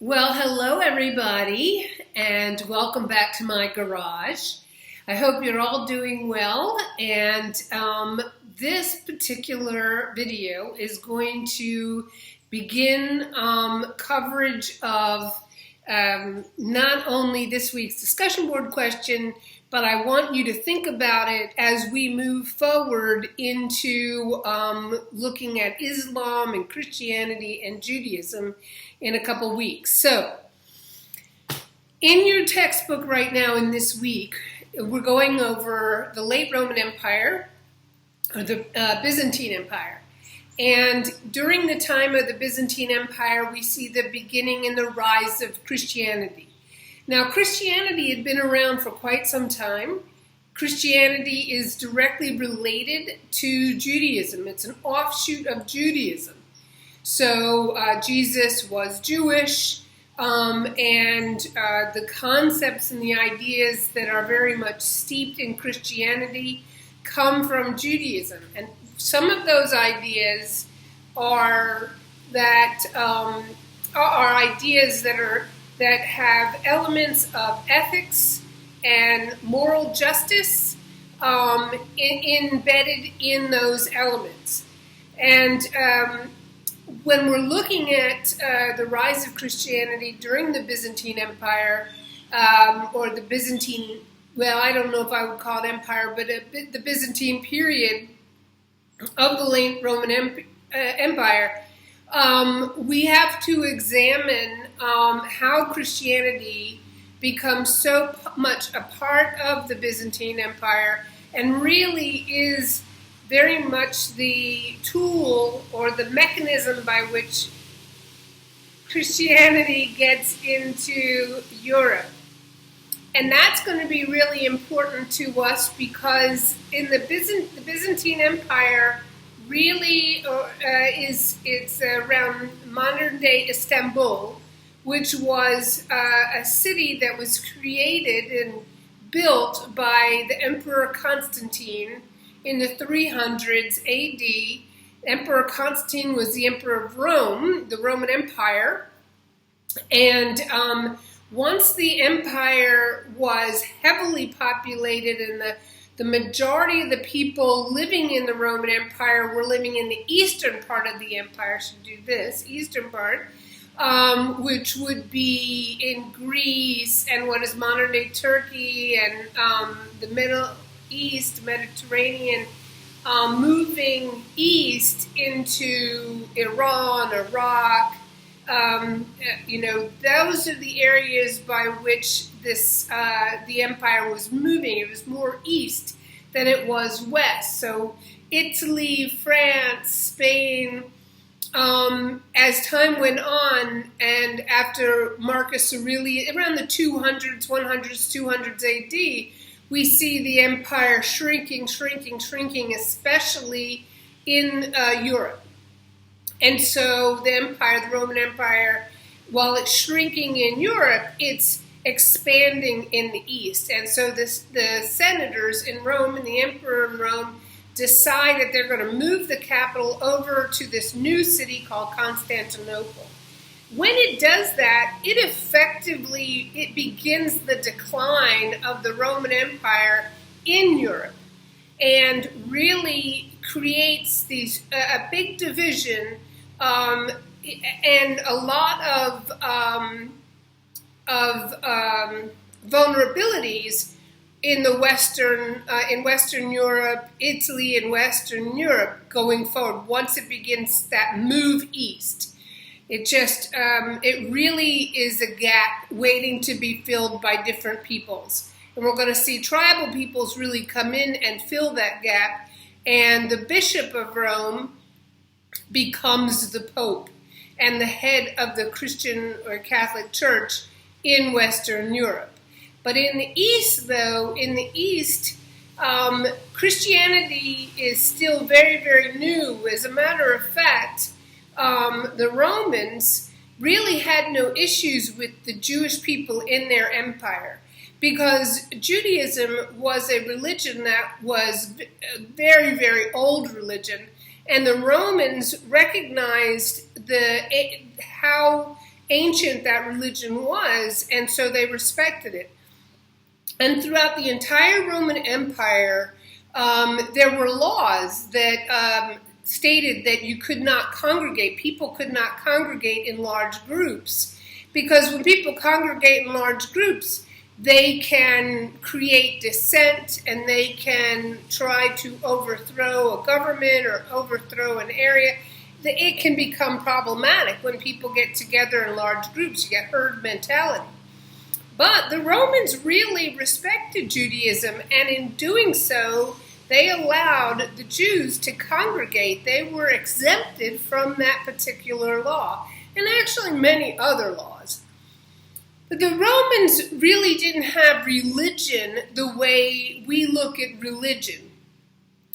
Well, hello everybody, and welcome back to my garage. I hope you're all doing well, and this particular video is going to begin coverage of not only this week's discussion board question, but I want you to think about it as we move forward into looking at Islam and Christianity and Judaism in a couple weeks. So, in your textbook right now in this week, we're going over the late Roman Empire, or the Byzantine Empire. And during the time of the Byzantine Empire, we see the beginning and the rise of Christianity. Now, Christianity had been around for quite some time. Christianity is directly related to Judaism. It's an offshoot of Judaism. So Jesus was Jewish, and the concepts and the ideas that are very much steeped in Christianity come from Judaism. And some of those ideas are ideas that have elements of ethics and moral justice embedded in those elements. And when we're looking at the rise of Christianity during the Byzantine Empire, or the Byzantine, well, I don't know if I would call it empire, but the Byzantine period of the late Roman Empire, we have to examine how Christianity becomes so much a part of the Byzantine Empire and really is very much the tool or the mechanism by which Christianity gets into Europe. And that's going to be really important to us because in the Byzantine Empire really it's around modern-day Istanbul, which was a city that was created and built by the Emperor Constantine in the 300s AD. Emperor Constantine was the emperor of Rome, the Roman Empire, and once the empire was heavily populated and the majority of the people living in the Roman Empire were living in the eastern part of the empire, eastern part, which would be in Greece and what is modern-day Turkey and the Middle East, Mediterranean, moving east into Iran, Iraq. Those are the areas by which the empire was moving. It was more east than it was west. So Italy, France, Spain, as time went on, and after Marcus Aurelius, around the 200s, 200s AD, we see the empire shrinking, especially in Europe. And so the Roman Empire, while it's shrinking in Europe, it's expanding in the East. And so the senators in Rome and the emperor in Rome decide that they're going to move the capital over to this new city called Constantinople. When it does that, it begins the decline of the Roman Empire in Europe and really creates a big division and a lot of vulnerabilities in Western Europe, Italy, and Western Europe going forward. Once it begins that move east, it really is a gap waiting to be filled by different peoples, and we're going to see tribal peoples really come in and fill that gap. And the Bishop of Rome becomes the Pope and the head of the Christian or Catholic Church in Western Europe. But in the East, Christianity is still very, very new. As a matter of fact, the Romans really had no issues with the Jewish people in their empire, because Judaism was a religion that was a very, very old religion, and the Romans recognized how ancient that religion was, and so they respected it. And throughout the entire Roman Empire, there were laws that stated that you could not congregate. People could not congregate in large groups, because when people congregate in large groups, they can create dissent, and they can try to overthrow a government or overthrow an area. It can become problematic when people get together in large groups. You get herd mentality. But the Romans really respected Judaism, and in doing so, they allowed the Jews to congregate. They were exempted from that particular law, and actually many other laws. But the Romans really didn't have religion the way we look at religion.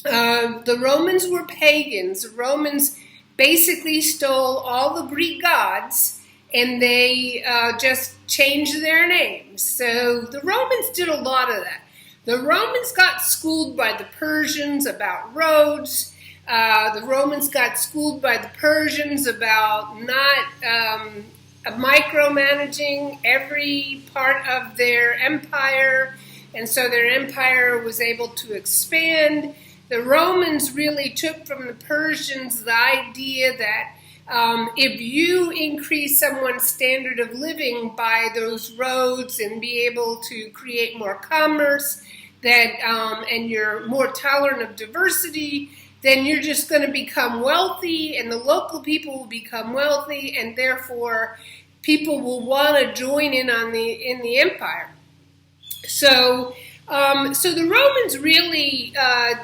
The Romans were pagans. The Romans basically stole all the Greek gods, and they just changed their names. So the Romans did a lot of that. The Romans got schooled by the Persians about roads. The Romans got schooled by the Persians about not micromanaging every part of their empire, and so their empire was able to expand. The Romans really took from the Persians the idea that if you increase someone's standard of living by those roads and be able to create more commerce, and you're more tolerant of diversity, then you're just going to become wealthy, and the local people will become wealthy, and therefore people will want to join in the empire. So the Romans really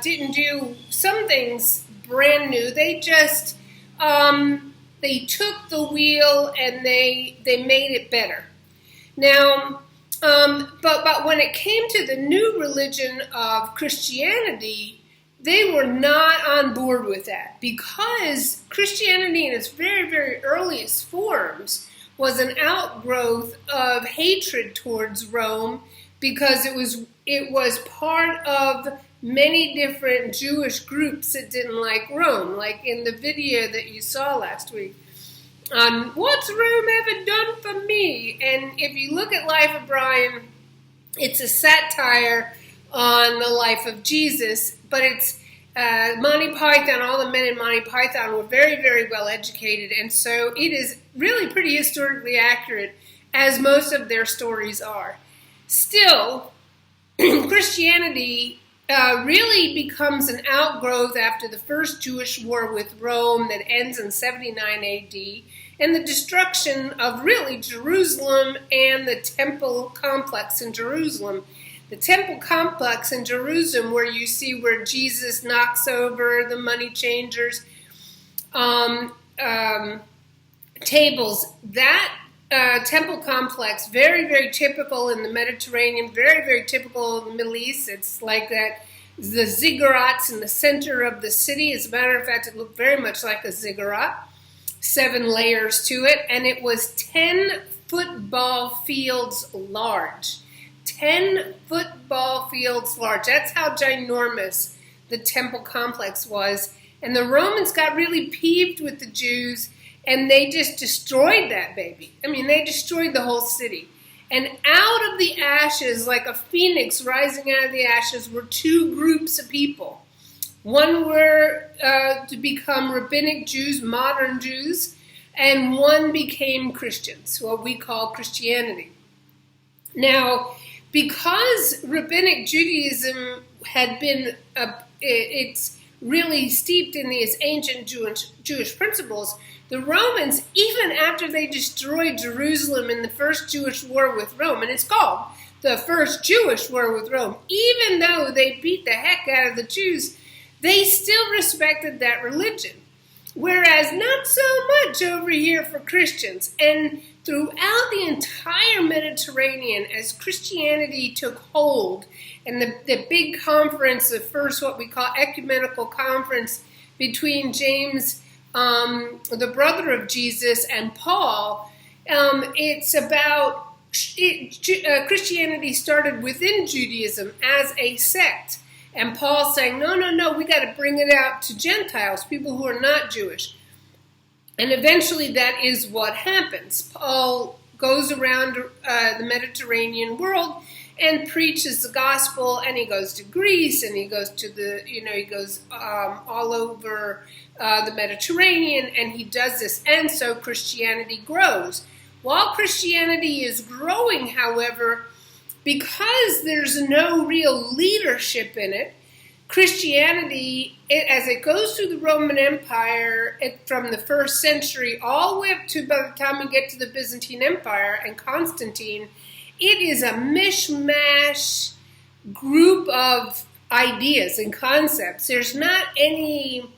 didn't do some things brand new. They just they took the wheel and they made it better. Now, but when it came to the new religion of Christianity, they were not on board with that, because Christianity in its very, very earliest forms was an outgrowth of hatred towards Rome, because it was part of many different Jewish groups that didn't like Rome, like in the video that you saw last week. What's Rome ever done for me? And if you look at Life of Brian, it's a satire on the life of Jesus, but it's Monty Python. All the men in Monty Python were very, very well educated, and so it is really pretty historically accurate, as most of their stories are. Still, Christianity really becomes an outgrowth after the first Jewish war with Rome that ends in 79 AD, and the destruction of really Jerusalem and the temple complex in Jerusalem. The temple complex in Jerusalem, where you see where Jesus knocks over the money changers' tables, that temple complex, very, very typical in the Mediterranean, very, very typical in the Middle East. It's like that, the ziggurats in the center of the city. As a matter of fact, it looked very much like a ziggurat, 7 layers to it, and it was 10 football fields large. 10 football fields large. That's how ginormous the temple complex was. And the Romans got really peeved with the Jews, and they just destroyed that baby. I mean, they destroyed the whole city. And out of the ashes, like a phoenix rising out of the ashes, were 2 groups of people. One were to become rabbinic Jews, modern Jews, and one became Christians, what we call Christianity. Now, because rabbinic Judaism had been, it's really steeped in these ancient Jewish principles, the Romans, even after they destroyed Jerusalem in the first Jewish war with Rome, and it's called the first Jewish war with Rome, even though they beat the heck out of the Jews, they still respected that religion. Whereas not so much over here for Christians. And throughout the entire Mediterranean, as Christianity took hold, and the big conference, the first what we call ecumenical conference between James, the brother of Jesus, and Paul, it's about, Christianity started within Judaism as a sect. And Paul's saying, no, we got to bring it out to Gentiles, people who are not Jewish. And eventually that is what happens. Paul goes around the Mediterranean world and preaches the gospel, and he goes to Greece, and he goes to he goes all over the Mediterranean, and he does this. And so Christianity grows. While Christianity is growing, however, because there's no real leadership in it, Christianity, as it goes through the Roman Empire from the 1st century all the way up to by the time we get to the Byzantine Empire and Constantine, it is a mishmash group of ideas and concepts. There's not any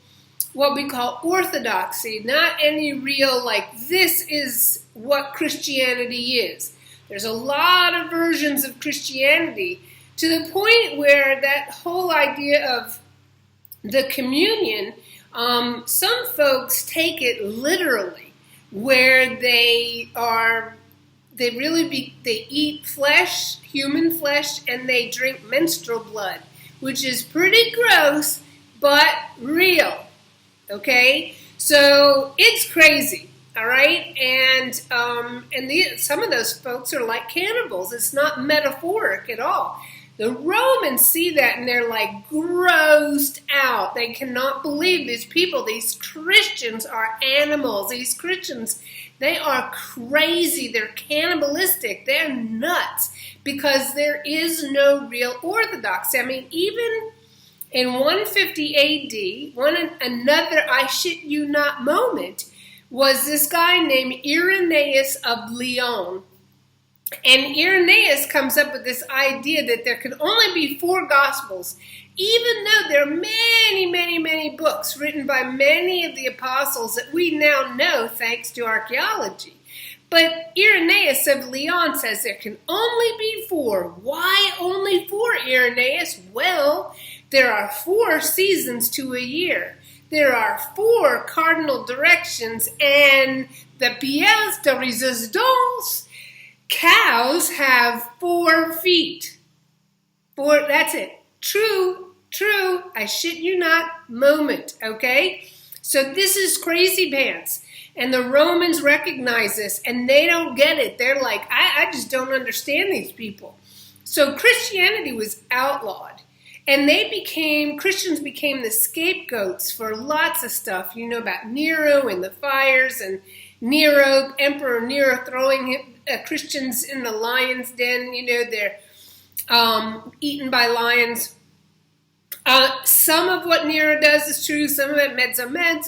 what we call orthodoxy, not any real, this is what Christianity is. There's a lot of versions of Christianity, to the point where that whole idea of the communion, some folks take it literally, where they eat flesh, human flesh, and they drink menstrual blood, which is pretty gross, but real, okay? So it's crazy, all right? And some of those folks are like cannibals. It's not metaphoric at all. The Romans see that and they're grossed out. They cannot believe these people, these Christians are animals. These Christians, they are crazy. They're cannibalistic. They're nuts, because there is no real orthodoxy. I mean, even in 150 AD, another I shit you not moment was this guy named Irenaeus of Lyon. And Irenaeus comes up with this idea that there can only be 4 gospels, even though there are many, many, many books written by many of the apostles that we now know thanks to archaeology. But Irenaeus of Lyon says there can only be 4. Why only 4, Irenaeus? Well, there are 4 seasons to a year. There are 4 cardinal directions, and the pièce de résistance, cows have 4 feet. 4, that's it. True, I shit you not moment, okay? So this is crazy pants. And the Romans recognize this, and they don't get it. They're like, I just don't understand these people. So Christianity was outlawed. And Christians became the scapegoats for lots of stuff. You know about Nero and the fires, and Emperor Nero throwing Christians in the lion's den. They're eaten by lions. Some of what Nero does is true. Some of it meds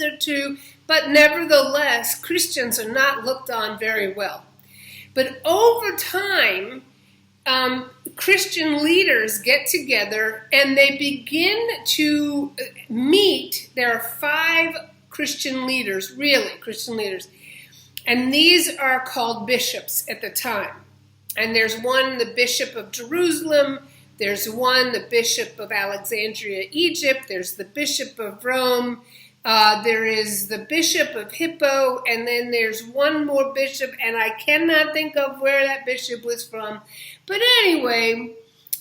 are true. But nevertheless, Christians are not looked on very well. But over time, Christian leaders get together and they begin to meet. There are 5 Christian leaders, really Christian leaders. And these are called bishops at the time. And there's one, the Bishop of Jerusalem. There's one, the Bishop of Alexandria, Egypt. There's the Bishop of Rome. There is the Bishop of Hippo. And then there's one more bishop. And I cannot think of where that bishop was from. But anyway,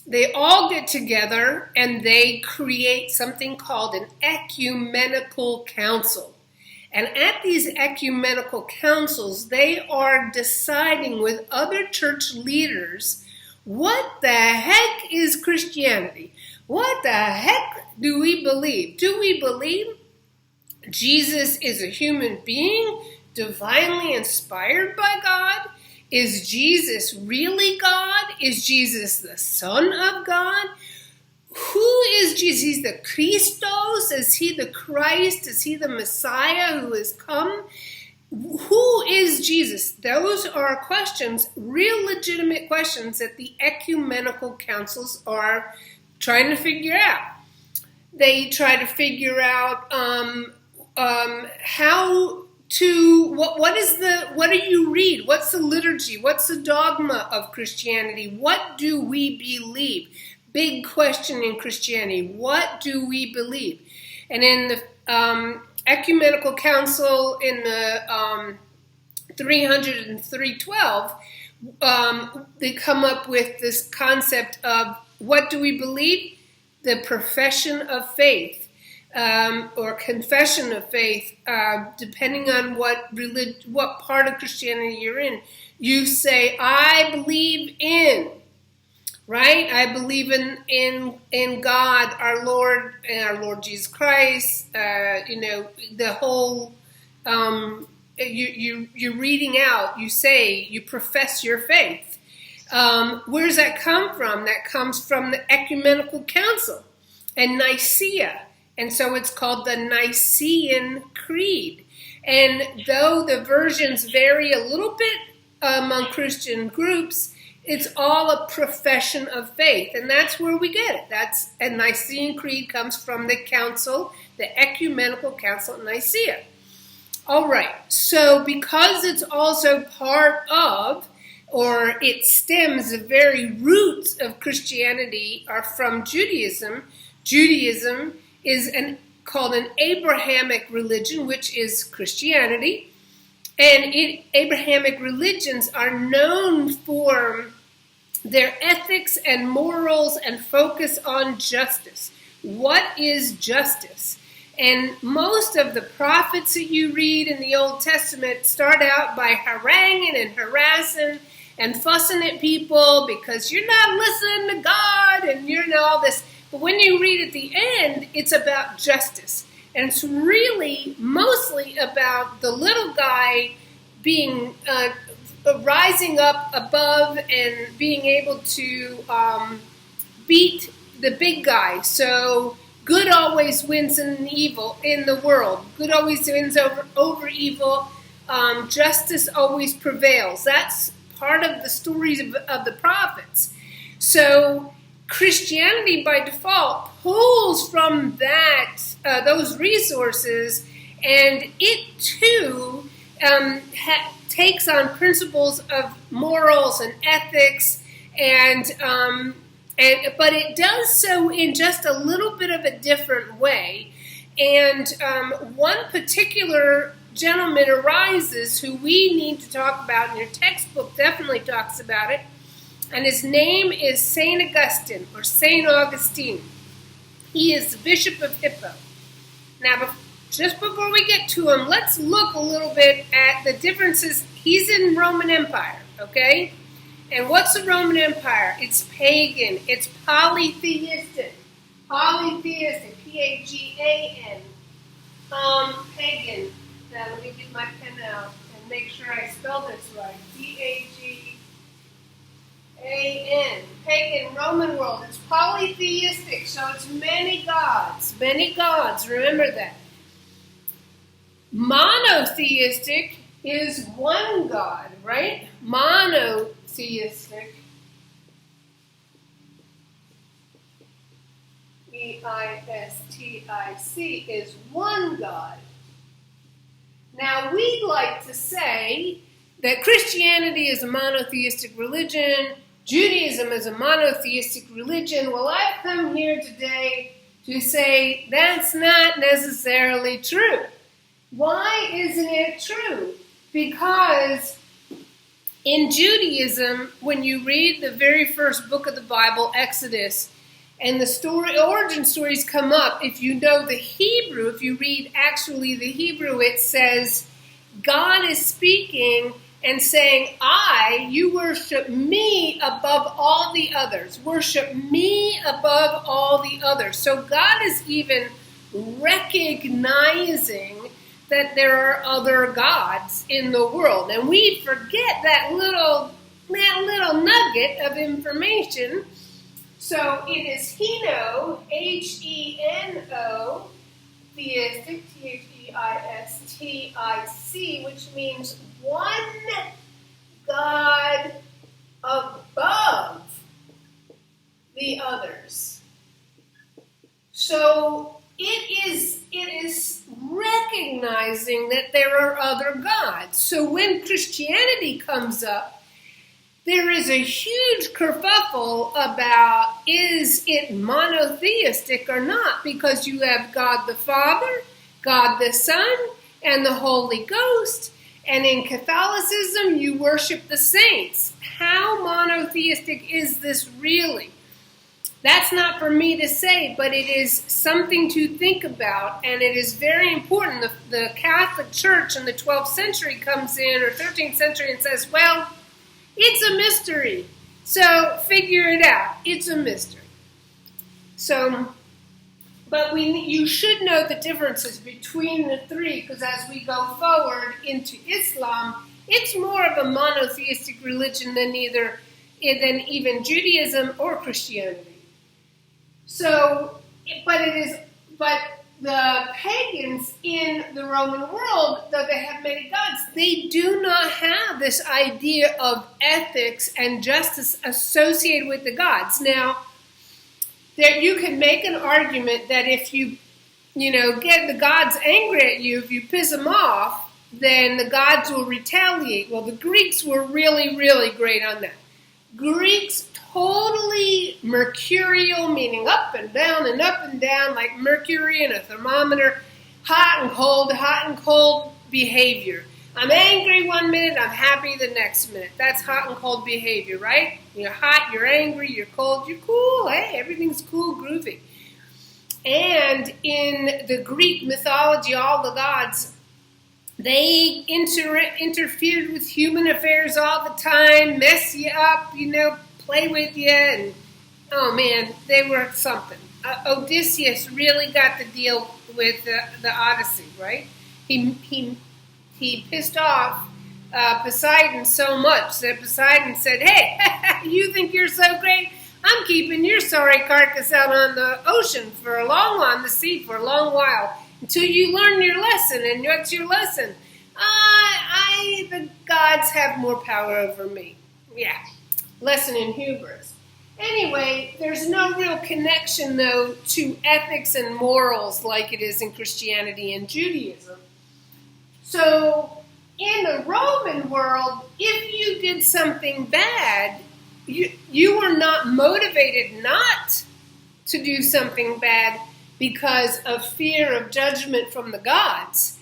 they all get together and they create something called an ecumenical council. And at these ecumenical councils, they are deciding with other church leaders, what the heck is Christianity? What the heck do we believe? Do we believe Jesus is a human being, divinely inspired by God? Is Jesus really God? Is Jesus the Son of God? Who is Jesus? He's the Christos? Is he the Christ? Is he the Messiah who has come? Who is Jesus? Those are questions, real legitimate questions that the ecumenical councils are trying to figure out. They try to figure out what do you read? What's the liturgy? What's the dogma of Christianity? What do we believe? Big question in Christianity. What do we believe? And in the ecumenical council in the 300 and 312, they come up with this concept of what do we believe? The profession of faith. or confession of faith, depending on what part of Christianity you're in, you say, I believe in, right? I believe in God, our Lord, and our Lord Jesus Christ. The whole, you're reading out, you say, you profess your faith. Where does that come from? That comes from the ecumenical council and Nicaea. And so it's called the Nicene Creed. And though the versions vary a little bit among Christian groups, it's all a profession of faith. And that's where we get it. A Nicene Creed comes from the council, the ecumenical council at Nicaea. All right, so because it's also part of, or it stems, the very roots of Christianity are from Judaism. Judaism is called an Abrahamic religion, which is Christianity. And Abrahamic religions are known for their ethics and morals and focus on justice. What is justice? And most of the prophets that you read in the Old Testament start out by haranguing and harassing and fussing at people because you're not listening to God and you're all this. But when you read at the end, it's about justice. And it's really mostly about the little guy being rising up above and being able to beat the big guy. So good always wins in the world. Good always wins over evil. Justice always prevails. That's part of the stories of the prophets. So Christianity, by default, pulls from those resources, and it too takes on principles of morals and ethics, but it does so in just a little bit of a different way. And one particular gentleman arises who we need to talk about, and your textbook definitely talks about it. And his name is St Augustine, or St Augustine. He is the Bishop of Hippo. Now, just before we get to him, let's look a little bit at the differences. He's in Roman Empire, okay? And what's the Roman Empire? It's pagan. It's polytheistic. Polytheistic, P-A-G-A-N. Pagan. Now, let me get my pen out and make sure I spell this right. P-A-G-A-N. Pagan, Roman world. It's polytheistic, so it's many gods. Many gods, remember that. Monotheistic is one God, right? Monotheistic. E-I-S-T-I-C is one God. Now, we'd like to say that Christianity is a monotheistic religion, Judaism is a monotheistic religion. Well, I've come here today to say that's not necessarily true. Why isn't it true? Because in Judaism, when you read the very first book of the Bible, Exodus, and the origin stories come up, if you know the Hebrew, if you read actually the Hebrew, it says, God is speaking and saying, you worship me above all the others. Worship me above all the others. So God is even recognizing that there are other gods in the world. And we forget that little nugget of information. So it is Heno, H-E-N-O, theistic, T-H-E-I-S-T-I-C, which means one God above the others. So it is recognizing that there are other gods. So when Christianity comes up, there is a huge kerfuffle about is it monotheistic or not, because you have God the Father, God the Son, and the Holy Ghost, and in Catholicism you worship the saints. How monotheistic is this really? That's not for me to say, but it is something to think about, and it is very important. The Catholic Church in the 12th century comes in, or 13th century, and says, well, it's a mystery. So figure it out. It's a mystery. So, but you should know the differences between the three, because as we go forward into Islam, it's more of a monotheistic religion than even Judaism or Christianity. So, but the pagans in the Roman world, though they have many gods, they do not have this idea of ethics and justice associated with the gods. Now, there you can make an argument that if you get the gods angry at you, if you piss them off, then the gods will retaliate. Well, the Greeks were really, really great on that. Greeks totally mercurial, meaning up and down, like mercury in a thermometer, hot and cold behavior. I'm angry one minute, I'm happy the next minute. That's hot and cold behavior, right? You're hot, you're angry, you're cold, you're cool. Hey, everything's cool, groovy. And in the Greek mythology, all the gods, they interfered with human affairs all the time, mess you up, play with you, and oh man, they were something. Odysseus really got the deal with the Odyssey, right? He pissed off Poseidon so much that Poseidon said, hey, you think you're so great? I'm keeping your sorry carcass out on the ocean on the sea for a long while until you learn your lesson. And what's your lesson? The gods have more power over me. Yeah, lesson in hubris. Anyway, there's no real connection, though, to ethics and morals like it is in Christianity and Judaism. So, in the Roman world, if you did something bad, you were not motivated not to do something bad because of fear of judgment from the gods.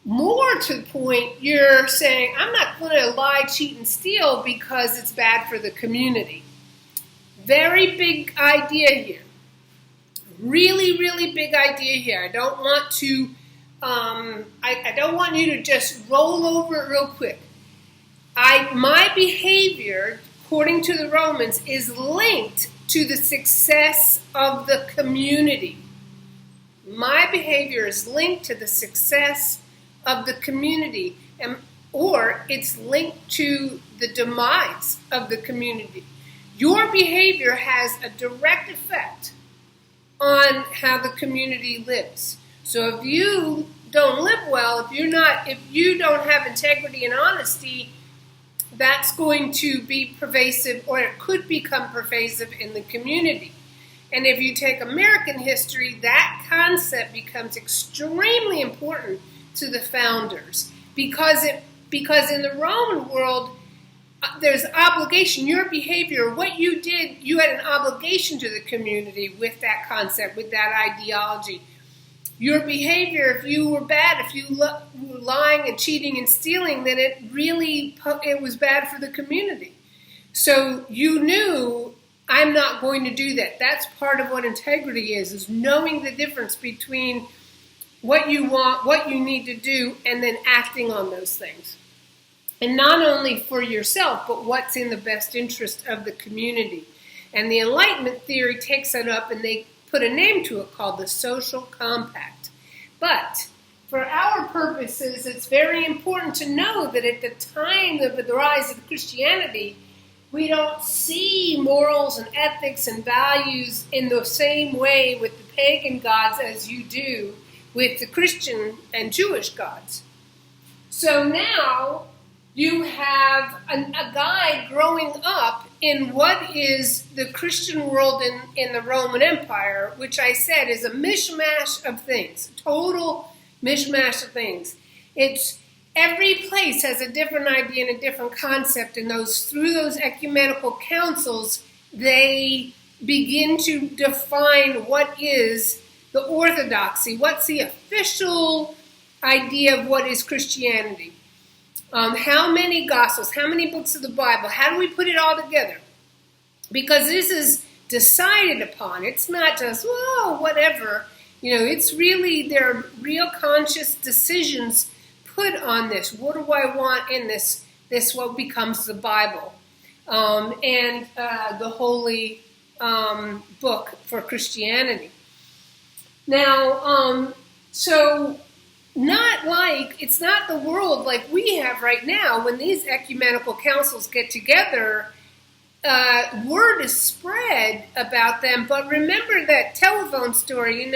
More to the point, you're saying, I'm not going to lie, cheat, and steal because it's bad for the community. Very big idea here. Really, really big idea here. I don't want to, I don't want you to just roll over it real quick. My behavior, according to the Romans, is linked to the success of the community. My behavior is linked to the success of the community, or it's linked to the demise of the community. Your behavior has a direct effect on how the community lives. So if you don't live well, if you don't have integrity and honesty, that's going to be pervasive, or it could become pervasive in the community. And if you take American history, that concept becomes extremely important to the founders, because in the Roman world, there's obligation. Your behavior, what you did, you had an obligation to the community with that concept, with that ideology. Your behavior, if you were bad, if you were lying and cheating and stealing, then it was bad for the community. So you knew, I'm not going to do that. That's part of what integrity is knowing the difference between what you want, what you need to do, and then acting on those things. And not only for yourself, but what's in the best interest of the community. And the Enlightenment theory takes that up, and they put a name to it called the social compact. But for our purposes, it's very important to know that at the time of the rise of Christianity, we don't see morals and ethics and values in the same way with the pagan gods as you do with the Christian and Jewish gods. So now you have a guy growing up in what is the Christian world in the Roman Empire, which I said is a mishmash of things, total mishmash of things. It's every place has a different idea and a different concept, and through those ecumenical councils, they begin to define what is the orthodoxy, what's the official idea of what is Christianity. How many Gospels, how many books of the Bible, how do we put it all together? Because this is decided upon. It's not just, whoa, whatever. It's really, there are real conscious decisions put on this. What do I want in this what becomes the Bible, and the holy book for Christianity. Now, so it's not the world like we have right now. When these ecumenical councils get together, word is spread about them. But remember that telephone story,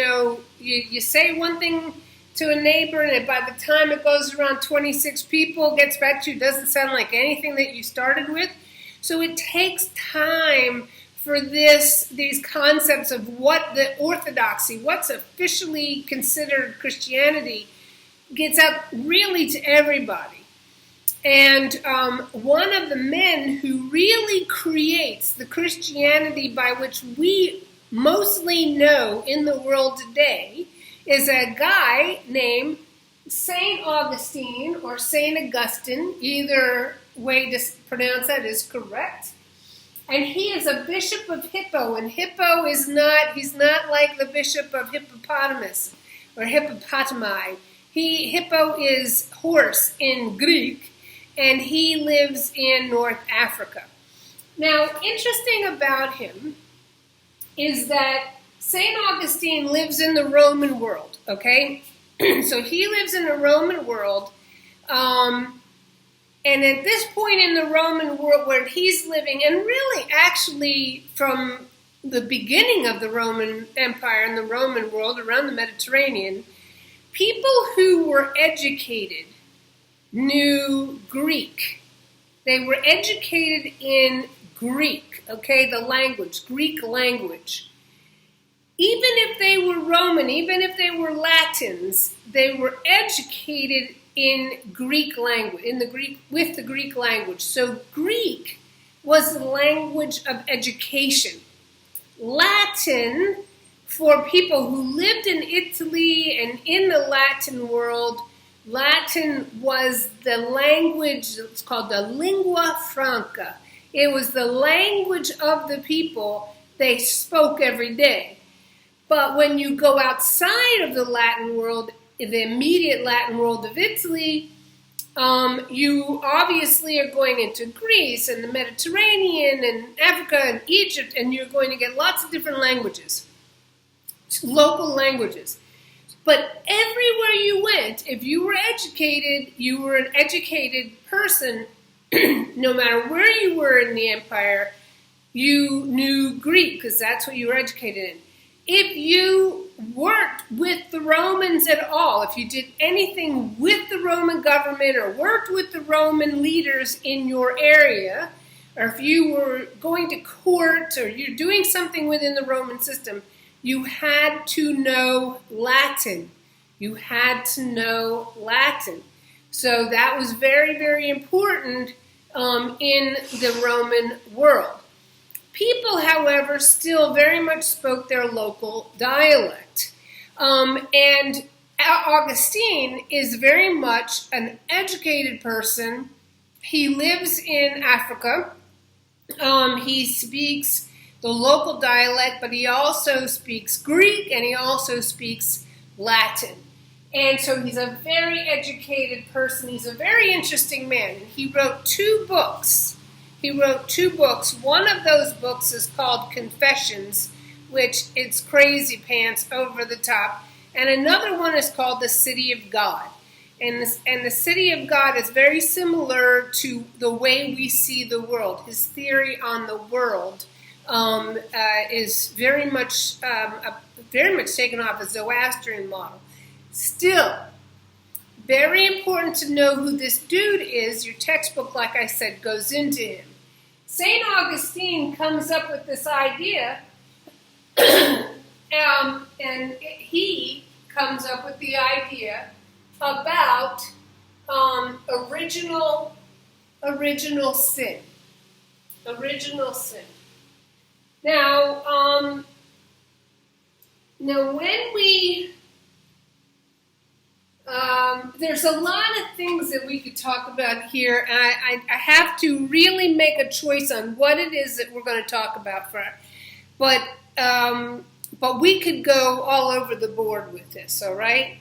you say one thing to a neighbor, and by the time it goes around 26 people, gets back to you, doesn't sound like anything that you started with. So it takes time for these concepts of what the orthodoxy, what's officially considered Christianity, gets out really to everybody. And one of the men who really creates the Christianity by which we mostly know in the world today is a guy named St Augustine or St Augustine. Either way to pronounce that is correct. And he is a bishop of Hippo, and Hippo he's not like the bishop of Hippopotamus or hippopotami. Hippo is horse in Greek, and he lives in North Africa. Now, interesting about him is that St. Augustine lives in the Roman world, okay? So he lives in the Roman world, and at this point in the Roman world where he's living, and really actually from the beginning of the Roman Empire and the Roman world around the Mediterranean, people who were educated knew Greek. They were educated in Greek, okay, the language, Greek language. Even if they were Roman, even if they were Latins, they were educated in Greek language, with the Greek language. So Greek was the language of education. Latin, for people who lived in Italy and in the Latin world, Latin was the language, it's called the lingua franca. It was the language of the people they spoke every day. But when you go outside of the Latin world, the immediate Latin world of Italy, you obviously are going into Greece and the Mediterranean and Africa and Egypt, and you're going to get lots of different languages, local languages. But everywhere you went, if you were educated, you were an educated person, no matter where you were in the empire, you knew Greek because that's what you were educated in. If you worked with the Romans at all, if you did anything with the Roman government or worked with the Roman leaders in your area, or if you were going to court or you're doing something within the Roman system, you had to know Latin. You had to know Latin. So that was very, very important in the Roman world. People, however, still very much spoke their local dialect. And Augustine is very much an educated person. He lives in Africa. He speaks the local dialect, but he also speaks Greek and he also speaks Latin. And so he's a very educated person. He's a very interesting man. And he wrote two books. One of those books is called Confessions, which it's crazy pants, over the top. And another one is called The City of God. And the City of God is very similar to the way we see the world. His theory on the world is very much taken off a Zoroastrian model. Still, very important to know who this dude is. Your textbook, like I said, goes into him. St. Augustine comes up with this idea, and he comes up with the idea about original sin. Original sin. Now when we there's a lot of things that we could talk about here, and I have to really make a choice on what it is that we're going to talk about. but we could go all over the board with this, all right?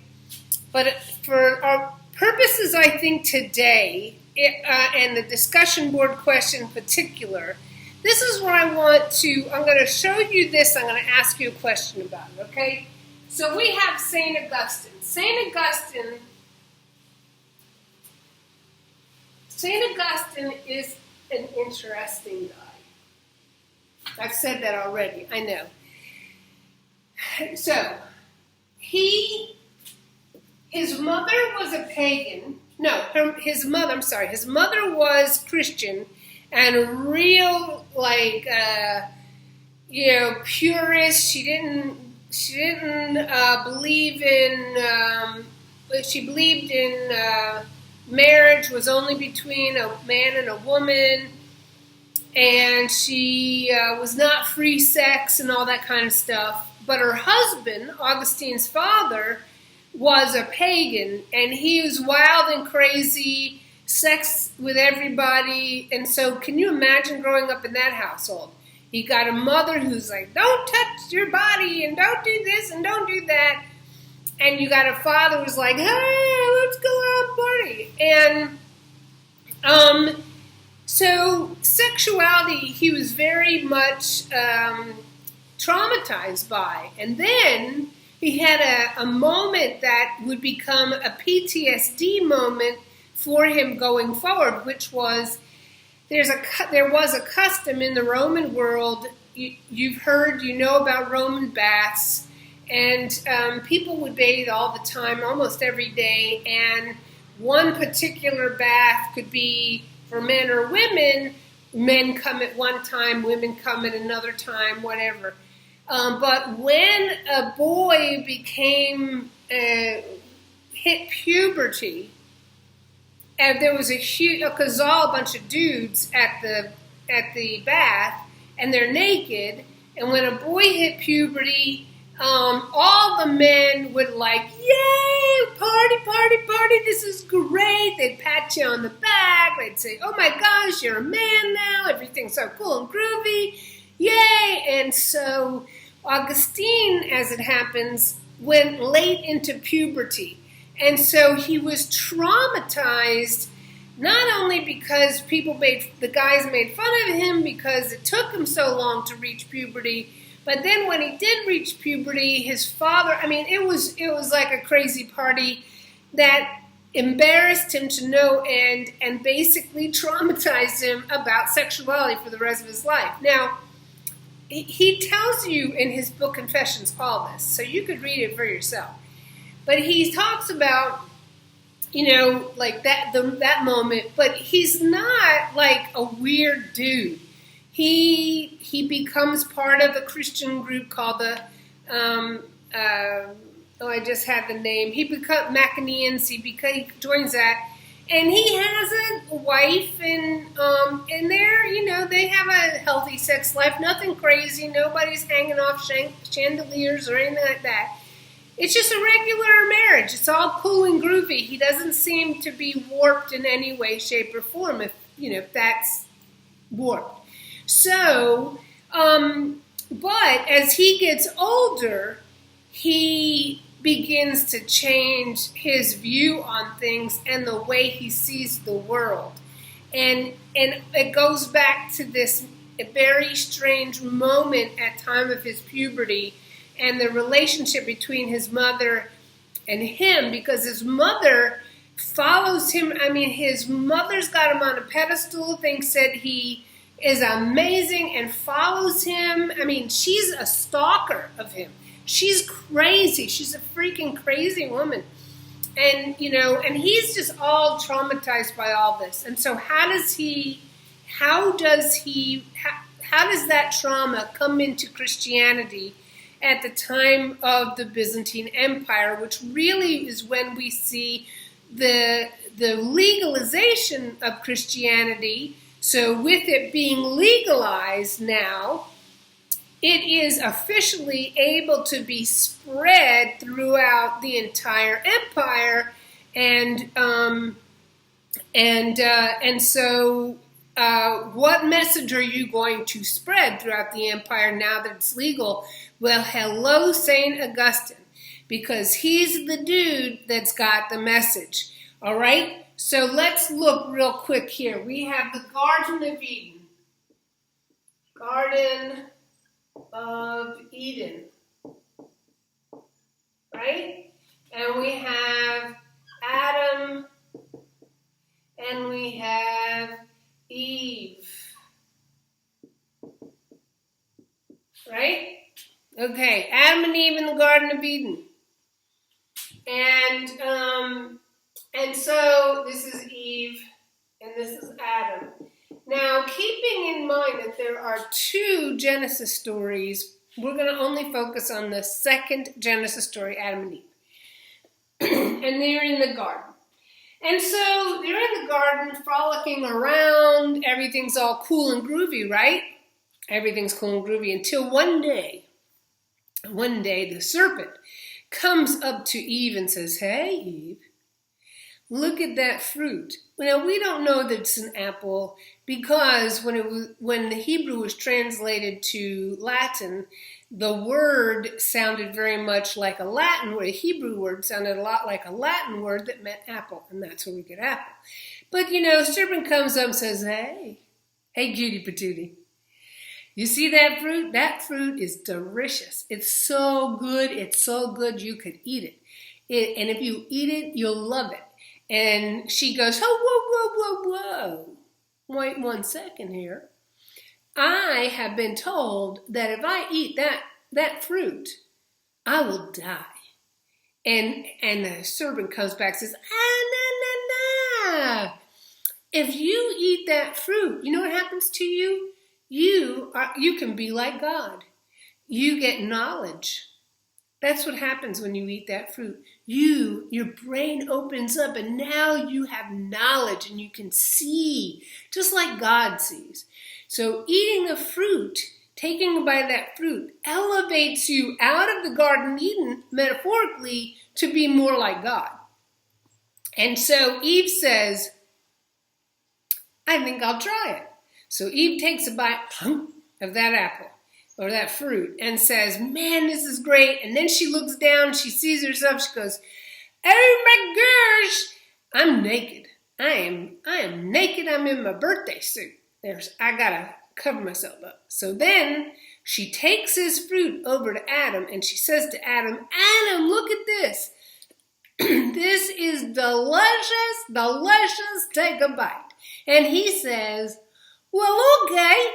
But for our purposes, I think today, and the discussion board question in particular, this is what I'm going to show you this, I'm going to ask you a question about it, okay? So we have St. Augustine. St. Augustine is an interesting guy. I've said that already, I know. So, his mother was a pagan. No, his mother was Christian and a real, purist. She didn't believe in, she believed in marriage was only between a man and a woman, and she was not free sex and all that kind of stuff. But her husband, Augustine's father, was a pagan, and he was wild and crazy, sex with everybody. And so can you imagine growing up in that household? You got a mother who's like, don't touch your body, and don't do this, and don't do that. And you got a father who's like, hey, let's go out party. And so sexuality, he was very much traumatized by. And then he had a moment that would become a PTSD moment for him going forward, which was there was a custom in the Roman world. You've heard, you know about Roman baths, and people would bathe all the time, almost every day, and one particular bath could be for men or women. Men come at one time, women come at another time, whatever. But when a boy hit puberty, and there was a bunch of dudes at the bath, and they're naked, and when a boy hit puberty, all the men would yay, party, party, party, this is great. They'd pat you on the back, they'd say, oh my gosh, you're a man now, everything's so cool and groovy, yay. And so Augustine, as it happens, went late into puberty. And so he was traumatized, not only because the guys made fun of him because it took him so long to reach puberty, but then when he did reach puberty, his father, it was like a crazy party that embarrassed him to no end and basically traumatized him about sexuality for the rest of his life. Now, he tells you in his book Confessions all this, so you could read it for yourself. But he talks about, that moment, but he's not like a weird dude. He becomes part of a Christian group called the, I just had the name. He becomes Maccabeans. He joins that, and he has a wife, and they're, they have a healthy sex life, nothing crazy. Nobody's hanging off chandeliers or anything like that. It's just a regular marriage. It's all cool and groovy. He doesn't seem to be warped in any way, shape, or form. If that's warped. So, but as he gets older, he begins to change his view on things and the way he sees the world. And it goes back to this very strange moment at time of his puberty and the relationship between his mother and him, because his mother follows him. His mother's got him on a pedestal, thinks that he is amazing and follows him. She's a stalker of him. She's crazy. She's a freaking crazy woman. And, and he's just all traumatized by all this. And so how does that trauma come into Christianity at the time of the Byzantine Empire, which really is when we see the legalization of Christianity. So with it being legalized now, it is officially able to be spread throughout the entire empire, and so what message are you going to spread throughout the empire now that it's legal? Well, hello, St. Augustine, because he's the dude that's got the message. All right? So let's look real quick here. We have the Garden of Eden. Garden of Eden. Right? And we have Adam and we have Eve. Right? Okay, Adam and Eve in the Garden of Eden. And so this is Eve and this is Adam. Now, keeping in mind that there are two Genesis stories, we're going to only focus on the second Genesis story, Adam and Eve. And they're in the garden. And so they're in the garden frolicking around. Everything's all cool and groovy, right? Everything's cool and groovy until one day the serpent comes up to Eve and says, "Hey, Eve, look at that fruit." Now, we don't know that it's an apple because when the Hebrew was translated to Latin, the word sounded very much like a Latin word. A Hebrew word sounded a lot like a Latin word that meant apple, and that's where we get apple. But, serpent comes up and says, hey, cutie patootie. You see that fruit? That fruit is delicious. It's so good you could eat it. And if you eat it, you'll love it. And she goes, oh, whoa. Wait 1 second here. I have been told that if I eat that fruit, I will die. And the serpent comes back and says, no. If you eat that fruit, you know what happens to you? You can be like God. You get knowledge. That's what happens when you eat that fruit. Your brain opens up and now you have knowledge and you can see, just like God sees. So eating the fruit, taking a bite of that fruit, elevates you out of the Garden of Eden, metaphorically, to be more like God. And so Eve says, I think I'll try it. So Eve takes a bite of that apple or that fruit and says, man, this is great. And then she looks down, she sees herself, she goes, oh my gosh, I'm naked. I am naked, I'm in my birthday suit. I gotta cover myself up. So then she takes his fruit over to Adam and she says to Adam, Adam, look at this. This is delicious, take a bite. And he says, well, okay.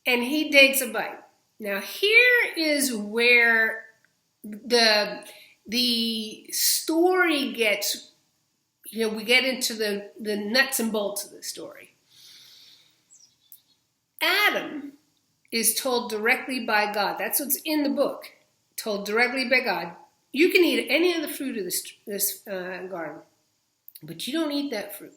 And he takes a bite. Now here is where the story gets, we get into the nuts and bolts of the story. Adam is told directly by God. That's what's in the book. Told directly by God. You can eat any of the fruit of this garden, but you don't eat that fruit.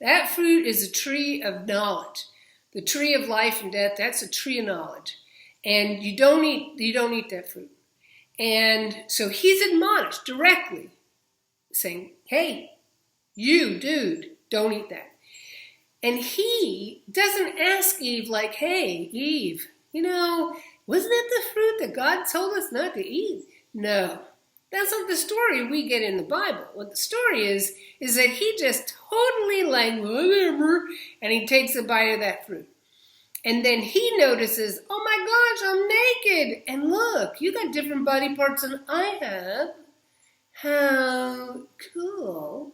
That fruit is a tree of knowledge. The tree of life and death, that's a tree of knowledge. And you don't eat that fruit. And so he's admonished directly, saying, hey, you, dude, don't eat that. And he doesn't ask Eve like, hey, Eve, wasn't it the fruit that God told us not to eat? No, that's not the story we get in the Bible. What the story is that he just totally like, whatever, and he takes a bite of that fruit. And then he notices, oh my gosh, I'm naked. And look, you got different body parts than I have. How cool.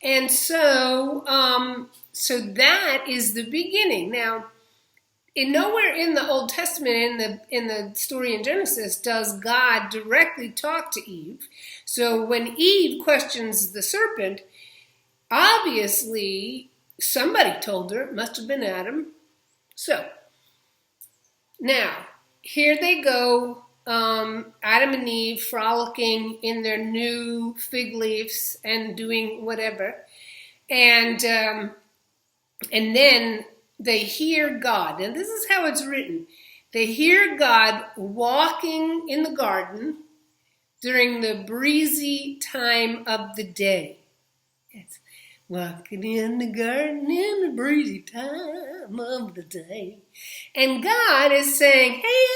And so that is the beginning. Now, nowhere in the Old Testament, in the story in Genesis, does God directly talk to Eve. So when Eve questions the serpent, obviously somebody told her. It must have been Adam. So now here they go. Adam and Eve frolicking in their new fig leaves and doing whatever. And then they hear God. And this is how it's written. They hear God walking in the garden during the breezy time of the day. walking in the garden in the breezy time of the day. And God is saying, hey,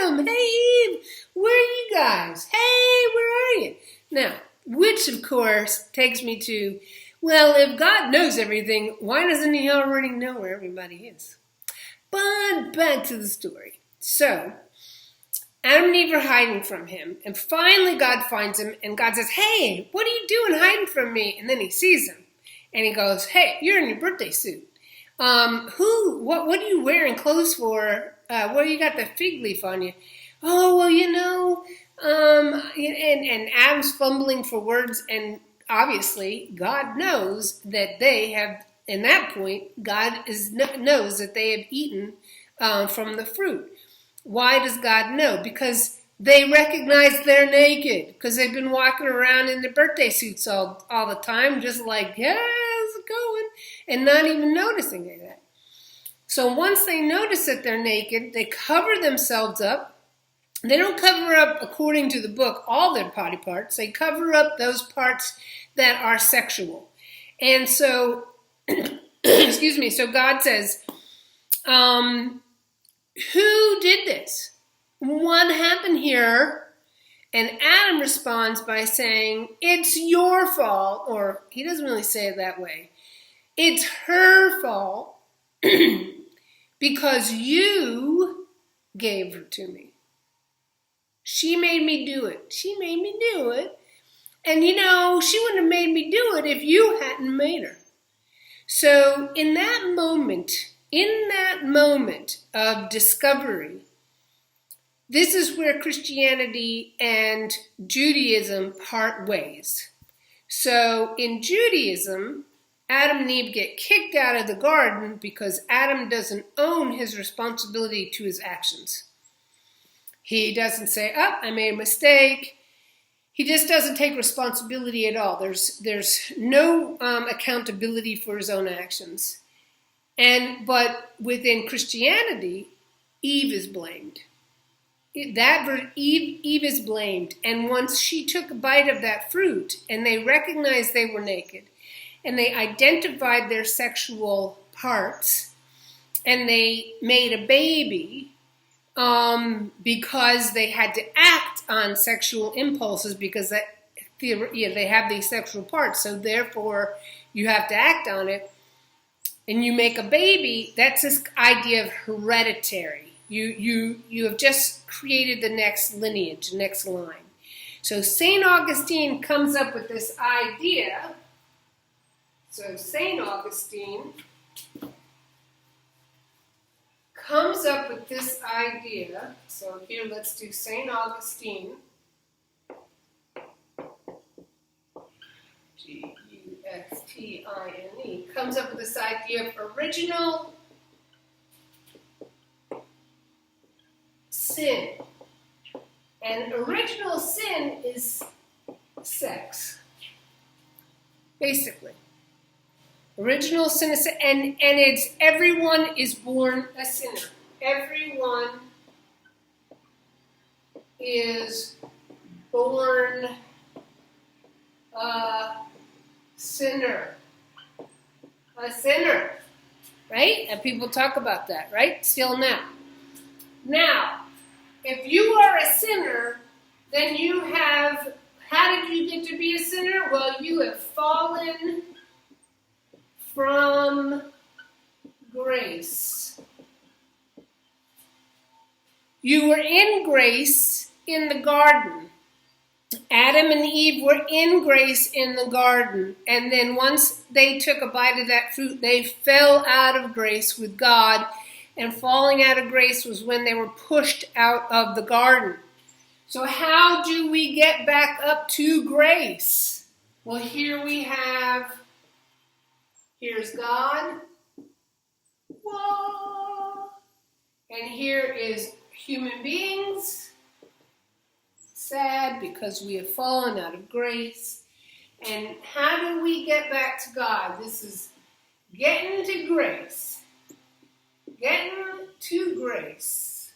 Adam, hey, Eve, where are you guys? Hey, where are you? Now, which, of course, takes me to, well, if God knows everything, why doesn't he already know where everybody is? But back to the story. So, Adam and Eve are hiding from him, and finally God finds him, and God says, hey, what are you doing hiding from me? And then he sees him, and he goes, hey, you're in your birthday suit. What are you wearing clothes for? Well, you got the fig leaf on you. Oh, well, and Adam's fumbling for words, and obviously God knows that they have, in that point, knows that they have eaten from the fruit. Why does God know? Because they recognize they're naked, because they've been walking around in their birthday suits all the time, just like, yeah, how's it going? And not even noticing any of that. So once they notice that they're naked, they cover themselves up. They don't cover up, according to the book, all their body parts. They cover up those parts that are sexual. And so, excuse me, so God says, who did this? What happened here? And Adam responds by saying, it's your fault, or he doesn't really say it that way. It's her fault because you gave her to me. She made me do it. She made me do it. And she wouldn't have made me do it if you hadn't made her. So in that moment of discovery, this is where Christianity and Judaism part ways. So in Judaism, Adam and Eve get kicked out of the garden because Adam doesn't own his responsibility to his actions. He doesn't say, oh, I made a mistake. He just doesn't take responsibility at all. There's no accountability for his own actions. But within Christianity, Eve is blamed. Eve is blamed. And once she took a bite of that fruit and they recognized they were naked and they identified their sexual parts and they made a baby because they had to act on sexual impulses because they have these sexual parts. So therefore, you have to act on it. And you make a baby, that's this idea of hereditary. You have just created the next lineage, the next line. So St. Augustine comes up with this idea. So St. Augustine comes up with this idea. So here, let's do St. Augustine. G-U-S-T-I-N-E, comes up with this idea of original sin. And original sin is sex, basically. Original sin is, and it's everyone is born a sinner. Everyone is born a sinner. A sinner, right? And people talk about that, right? Still now. Now, if you are a sinner, then you have, how did you get to be a sinner? Well, you have fallen from grace. You were in grace in the garden. Adam and Eve were in grace in the garden. And then once they took a bite of that fruit, they fell out of grace with God. And falling out of grace was when they were pushed out of the garden. So how do we get back up to grace? Well, here we have, here's God. Whoa. And here is human beings. Sad because we have fallen out of grace. And how do we get back to God? This is getting to grace. Getting to grace.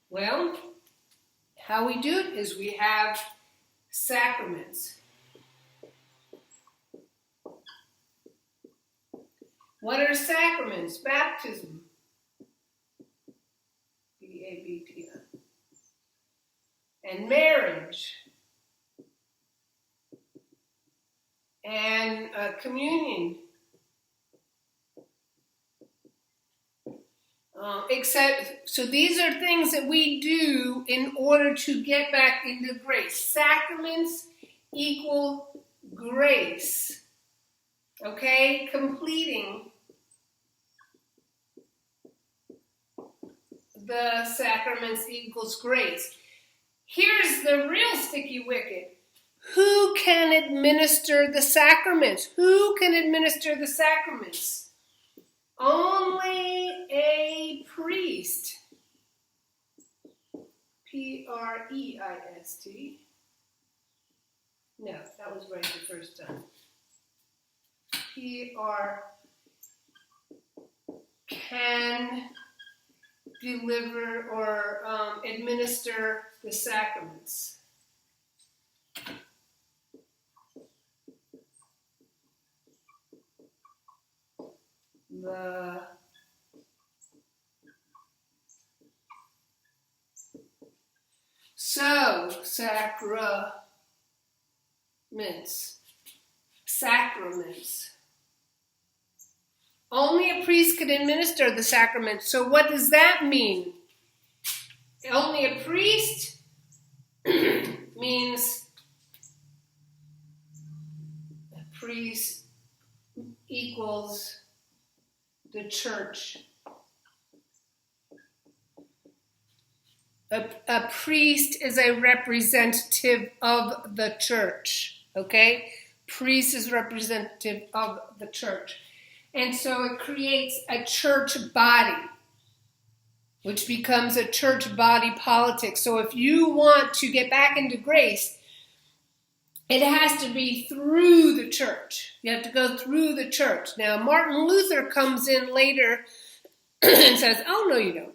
Well, how we do it is we have sacraments. What are sacraments? Baptism. B-A-B-T-I. And marriage. And communion. So these are things that we do in order to get back into grace. Sacraments equal grace. Okay? Completing the sacraments equals grace. Here's the real sticky wicket. Who can administer the sacraments? Who can administer the sacraments? Only a priest. P-R-E-I-S-T. No, that was right the first time. P-R can deliver or administer the sacraments. Sacraments. Only a priest could administer the sacraments. So what does that mean? Only a priest means a priest equals the church. A priest is a representative of the church, okay? Priest is representative of the church. And so it creates a church body, which becomes a church body politic. So if you want to get back into grace, it has to be through the church. You have to go through the church. Now, Martin Luther comes in later and says, oh, no, you don't.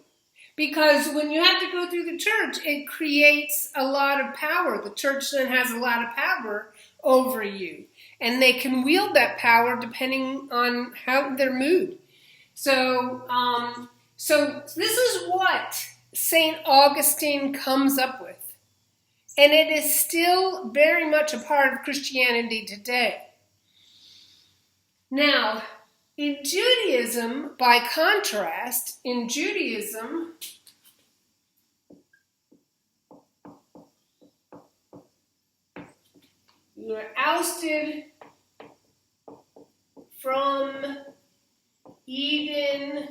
Because when you have to go through the church, it creates a lot of power. The church then has a lot of power over you. And they can wield that power depending on how their mood. So this is what St Augustine comes up with. And it is still very much a part of Christianity today. Now, in Judaism, by contrast, in Judaism, you are ousted from Eden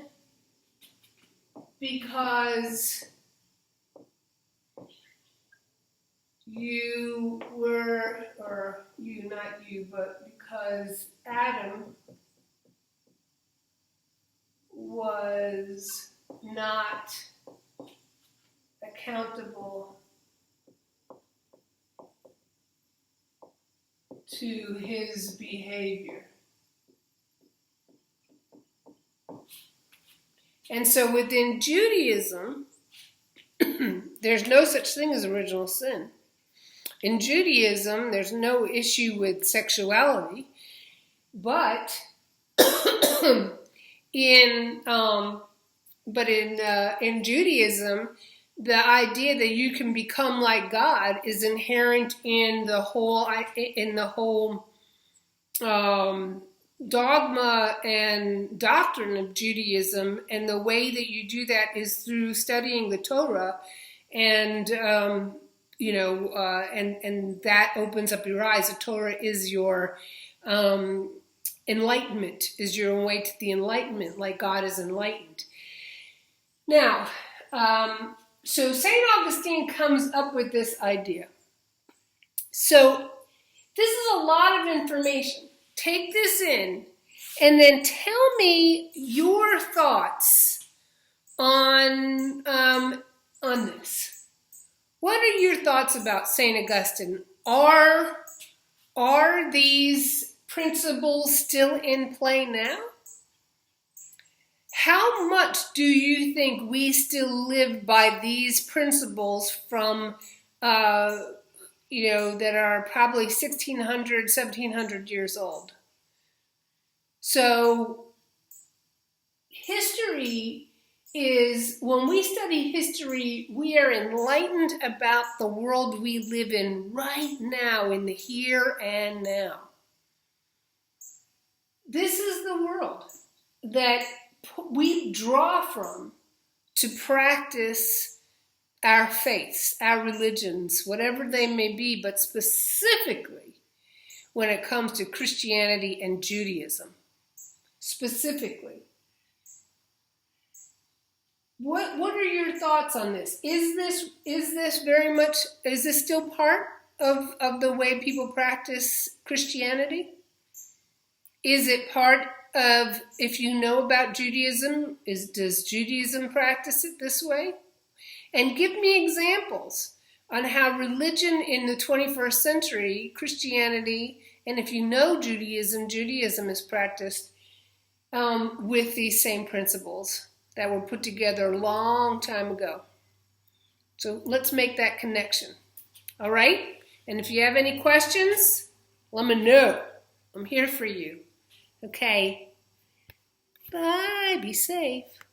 because you were, or you, not you, but because Adam was not accountable to his behavior. And so within Judaism, there's no such thing as original sin. In Judaism, there's no issue with sexuality, but in Judaism, the idea that you can become like God is inherent in the whole dogma and doctrine of Judaism, and the way that you do that is through studying the Torah, and and that opens up your eyes. The Torah is your enlightenment, is your way to the enlightenment, like God is enlightened. Now, so St. Augustine comes up with this idea. So this is a lot of information. Take this in, and then tell me your thoughts on this. What are your thoughts about St. Augustine? Are these principles still in play now? How much do you think we still live by these principles from, that are probably 1,600, 1,700 years old? So history is, when we study history, we are enlightened about the world we live in right now, in the here and now. This is the world that we draw from to practice our faiths, our religions, whatever they may be, but specifically when it comes to Christianity and Judaism. Specifically. What are your thoughts on this? Is this still part of the way people practice Christianity? Is it part of, if you know about Judaism, does Judaism practice it this way? And give me examples on how religion in the 21st century, Christianity, and if you know Judaism is practiced with these same principles that were put together a long time ago. So let's make that connection. All right? And if you have any questions, let me know. I'm here for you. Okay. Bye. Be safe.